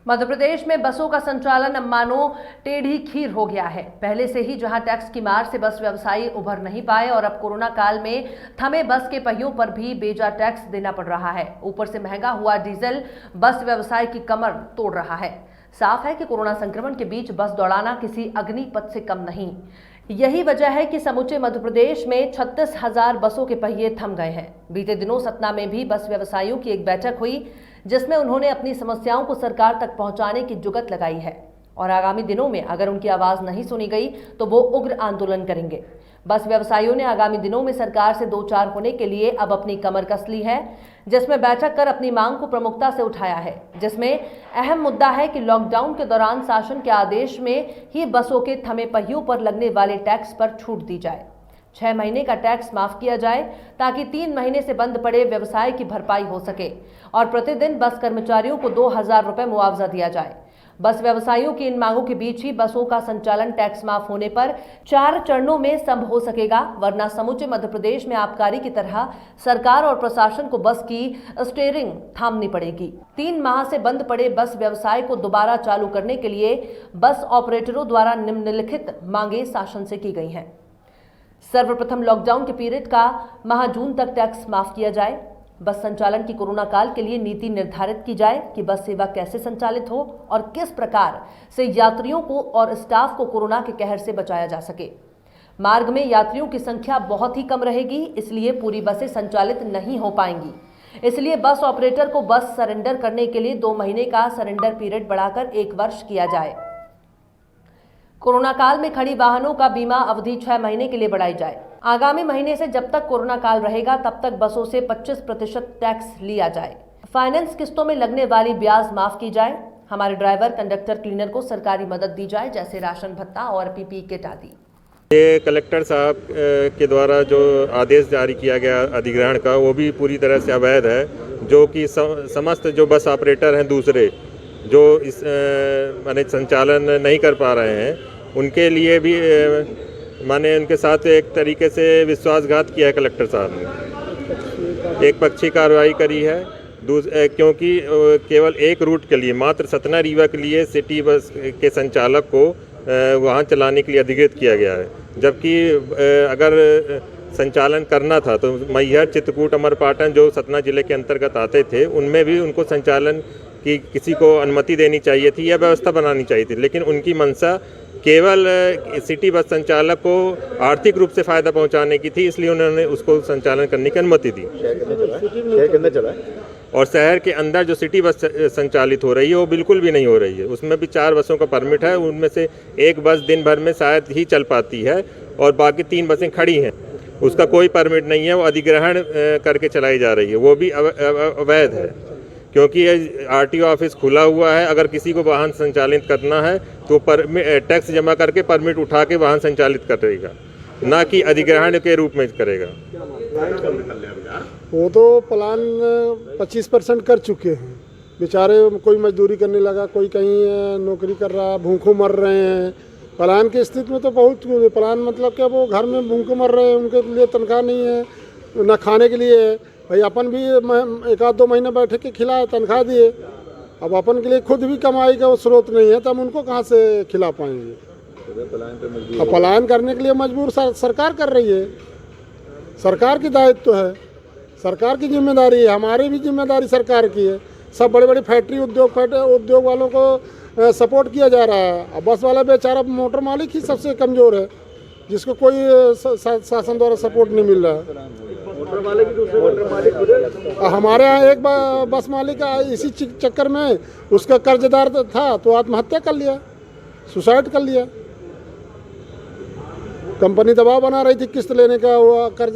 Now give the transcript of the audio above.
मध्य प्रदेश में बसों का संचालन अब मानो टेढ़ी खीर हो गया है। पहले से ही जहां टैक्स की मार से बस व्यवसायी उभर नहीं पाए और अब कोरोना काल में थमे बस के पहियों पर भी बेजा टैक्स देना पड़ रहा है। ऊपर से महंगा हुआ डीजल बस व्यवसाय की कमर तोड़ रहा है। साफ है कि कोरोना संक्रमण के बीच बस दौड़ाना किसी अग्निपथ से कम नहीं। यही वजह है कि समूचे मध्य प्रदेश में 36,000 बसों के पहिए थम गए हैं। बीते दिनों सतना में भी बस व्यवसायियों की एक बैठक हुई, जिसमें उन्होंने अपनी समस्याओं को सरकार तक पहुंचाने की जुगत लगाई है और आगामी दिनों में अगर उनकी आवाज नहीं सुनी गई तो वो उग्र आंदोलन करेंगे। बस व्यवसायियों ने आगामी दिनों में सरकार से दो चार होने के लिए अब अपनी कमर कस ली है, जिसमें बैठक कर अपनी मांग को प्रमुखता से उठाया है। जिसमें अहम मुद्दा है कि लॉकडाउन के दौरान शासन के आदेश में ही बसों के थमे पहियों पर लगने वाले टैक्स पर छूट दी जाए। 6 महीने का टैक्स माफ किया जाए ताकि 3 महीने से बंद पड़े व्यवसाय की भरपाई हो सके और प्रतिदिन बस कर्मचारियों को 2,000 रुपए मुआवजा दिया जाए। बस व्यवसायियों की इन मांगों के बीच ही बसों का संचालन टैक्स माफ होने पर 4 चरणों में संभव हो सकेगा, वरना समूचे मध्य प्रदेश में आबकारी की तरह सरकार और प्रशासन को बस की स्टीयरिंग थामनी पड़ेगी। 3 माह से बंद पड़े बस व्यवसाय को दोबारा चालू करने के लिए बस ऑपरेटरों द्वारा निम्नलिखित मांगे शासन से की गई हैं। सर्वप्रथम लॉकडाउन के पीरियड का माह जून तक टैक्स माफ किया जाए। बस संचालन की कोरोना काल के लिए नीति निर्धारित की जाए कि बस सेवा कैसे संचालित हो और किस प्रकार से यात्रियों को और स्टाफ को कोरोना के कहर से बचाया जा सके। मार्ग में यात्रियों की संख्या बहुत ही कम रहेगी, इसलिए पूरी बसें संचालित नहीं हो पाएंगी। इसलिए बस ऑपरेटर को बस सरेंडर करने के लिए 2 महीने का सरेंडर पीरियड बढ़ाकर 1 वर्ष किया जाए। कोरोना काल में खड़ी वाहनों का बीमा अवधि 6 महीने के लिए बढ़ाई जाए। आगामी महीने से जब तक कोरोना काल रहेगा तब तक बसों से 25% टैक्स लिया जाए। फाइनेंस किस्तों में लगने वाली ब्याज माफ की जाए। हमारे ड्राइवर, कंडक्टर, क्लीनर को सरकारी मदद दी जाए, जैसे राशन भत्ता और पीपीई किट आदि। ये कलेक्टर साहब के द्वारा जो आदेश जारी किया गया अधिग्रहण का, वो भी पूरी तरह से अवैध है। जो कि समस्त जो बस ऑपरेटर हैं दूसरे जो इस माने संचालन नहीं कर पा रहे हैं, उनके लिए भी माने उनके साथ एक तरीके से विश्वासघात किया है कलेक्टर साहब ने। एक पक्षी कार्रवाई करी है क्योंकि केवल एक रूट के लिए, मात्र सतना रीवा के लिए सिटी बस के संचालक को वहाँ चलाने के लिए अधिकृत किया गया है। जबकि अगर संचालन करना था तो मैहर, चित्रकूट, अमरपाटन जो सतना जिले के अंतर्गत आते थे, उनमें भी उनको संचालन की किसी को अनुमति देनी चाहिए थी या व्यवस्था बनानी चाहिए थी। लेकिन उनकी मंशा केवल सिटी बस संचालक को आर्थिक रूप से फ़ायदा पहुंचाने की थी, इसलिए उन्होंने उसको संचालन करने की अनुमति दी। और शहर के अंदर जो सिटी बस संचालित हो रही है वो बिल्कुल भी नहीं हो रही है। उसमें भी 4 बसों का परमिट है, उनमें से 1 बस दिन भर में शायद ही चल पाती है और बाकी 3 बसें खड़ी हैं, उसका कोई परमिट नहीं है। वो अधिग्रहण करके चलाई जा रही है, वो भी अवैध है क्योंकि आरटीओ ऑफिस खुला हुआ है। अगर किसी को वाहन संचालित करना है तो टैक्स जमा करके परमिट उठा के वाहन संचालित करेगा, ना कि अधिग्रहण के रूप में करेगा। वो तो प्लान 25% कर चुके हैं बेचारे। कोई मजदूरी करने लगा, कोई कहीं नौकरी कर रहा, भूखों मर रहे हैं। प्लान की स्थिति में तो बहुत प्लान मतलब क्या, वो घर में भूखों मर रहे हैं, उनके लिए तनख्वाह नहीं है, न खाने के लिए है। भाई अपन भी 1-2 महीने बैठे के खिलाए, तनख्वाह दिए। अब अपन के लिए खुद भी कमाई का वो स्रोत नहीं है तो हम उनको कहाँ से खिला पाएंगे। अब पलायन करने के लिए मजबूर सरकार कर रही है। सरकार की दायित्व है, सरकार की जिम्मेदारी है, हमारी भी जिम्मेदारी सरकार की है। सब बड़े बड़े फैक्ट्री उद्योग वालों को सपोर्ट किया जा रहा है। अब बस वाला बेचारा मोटर मालिक ही सबसे कमज़ोर है, जिसको कोई शासन द्वारा सपोर्ट नहीं मिल रहा है। हमारे यहाँ एक बस मालिक इसी चक्कर में उसका कर्जदार था तो आत्महत्या कर लिया, सुसाइड कर लिया। कंपनी दबाव बना रही थी किस्त लेने का, वो कर्ज